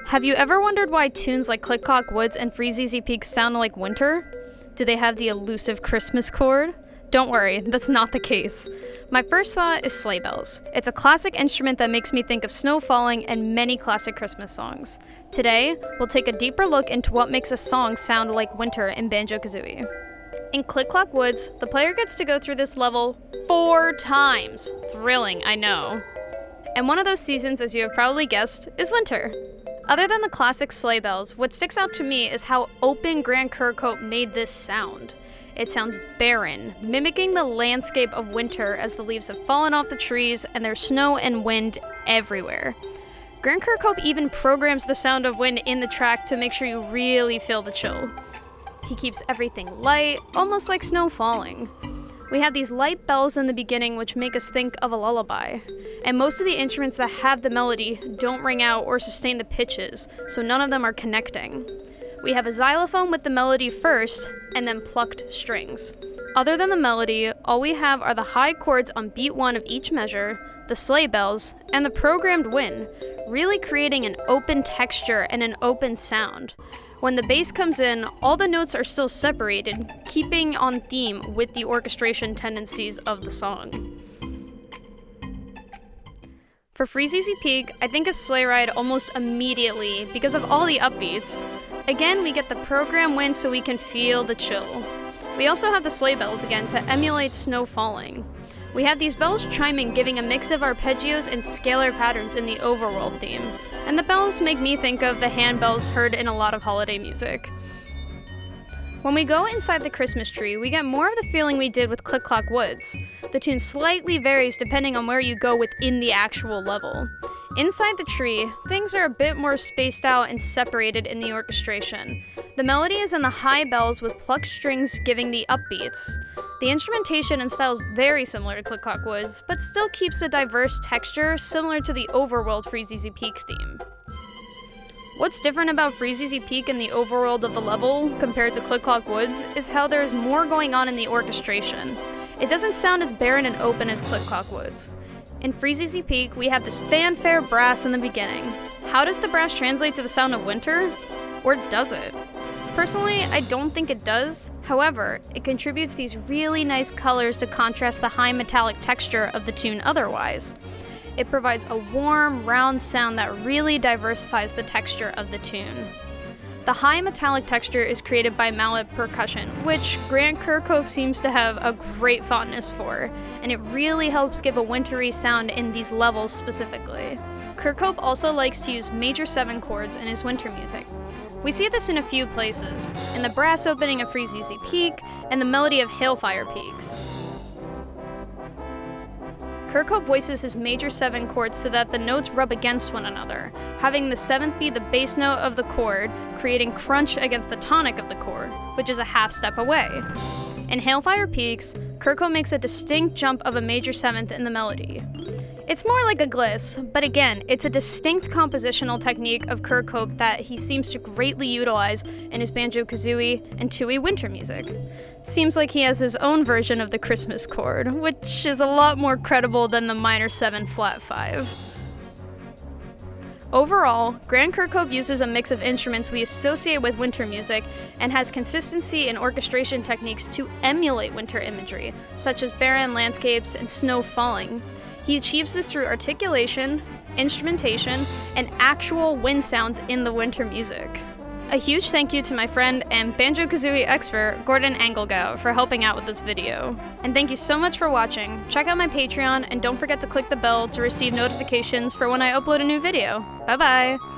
Have you ever wondered why tunes like Click Clock Woods and Freezeezy Peaks sound like winter? Do they have the elusive Christmas chord? Don't worry, that's not the case. My first thought is sleigh bells. It's a classic instrument that makes me think of snow falling and many classic Christmas songs. Today, we'll take a deeper look into what makes a song sound like winter in Banjo Kazooie. In Click Clock Woods, the player gets to go through this level 4 times. Thrilling, I know. And one of those seasons, as you have probably guessed, is winter. Other than the classic sleigh bells, what sticks out to me is how open Grand Kirkhope made this sound. It sounds barren, mimicking the landscape of winter as the leaves have fallen off the trees and there's snow and wind everywhere. Grand Kirkhope even programs the sound of wind in the track to make sure you really feel the chill. He keeps everything light, almost like snow falling. We have these light bells in the beginning which make us think of a lullaby. And most of the instruments that have the melody don't ring out or sustain the pitches, so none of them are connecting. We have a xylophone with the melody first, and then plucked strings. Other than the melody, all we have are the high chords on beat 1 of each measure, the sleigh bells, and the programmed wind, really creating an open texture and an open sound. When the bass comes in, all the notes are still separated, keeping on theme with the orchestration tendencies of the song. For Freezeezy Peak, I think of Sleigh Ride almost immediately because of all the upbeats. Again, we get the program wind so we can feel the chill. We also have the sleigh bells again to emulate snow falling. We have these bells chiming, giving a mix of arpeggios and scalar patterns in the overworld theme. And the bells make me think of the handbells heard in a lot of holiday music. When we go inside the Christmas tree, we get more of the feeling we did with Click Clock Woods. The tune slightly varies depending on where you go within the actual level. Inside the tree, things are a bit more spaced out and separated in the orchestration. The melody is in the high bells with plucked strings giving the upbeats. The instrumentation and style is very similar to Click Clock Woods, but still keeps a diverse texture similar to the overworld Freezeezy Peak theme. What's different about Freezeezy Peak and the overworld of the level compared to Click Clock Woods is how there is more going on in the orchestration. It doesn't sound as barren and open as Click Clock Woods. In Freezeezy Peak, we have this fanfare brass in the beginning. How does the brass translate to the sound of winter? Or does it? Personally, I don't think it does. However, it contributes these really nice colors to contrast the high metallic texture of the tune otherwise. It provides a warm, round sound that really diversifies the texture of the tune. The high metallic texture is created by mallet percussion, which Grand Kirkhope seems to have a great fondness for, and it really helps give a wintry sound in these levels specifically. Kirkhope also likes to use major 7 chords in his winter music. We see this in a few places, in the brass opening of Freezeezy Peak and the melody of Hailfire Peaks. Kirkhope voices his major 7 chords so that the notes rub against one another, having the 7th be the bass note of the chord, creating crunch against the tonic of the chord, which is a half step away. In Hailfire Peaks, Kirkhope makes a distinct jump of a major 7th in the melody. It's more like a gliss, but again, it's a distinct compositional technique of Kirkhope that he seems to greatly utilize in his Banjo Kazooie and Tooie winter music. Seems like he has his own version of the Christmas chord, which is a lot more credible than the minor 7 flat 5. Overall, Grand Kirkhope uses a mix of instruments we associate with winter music and has consistency in orchestration techniques to emulate winter imagery, such as barren landscapes and snow falling. He achieves this through articulation, instrumentation, and actual wind sounds in the winter music. A huge thank you to my friend and Banjo Kazooie expert, Gordon Engelgout, for helping out with this video. And thank you so much for watching. Check out my Patreon, and don't forget to click the bell to receive notifications for when I upload a new video. Bye bye!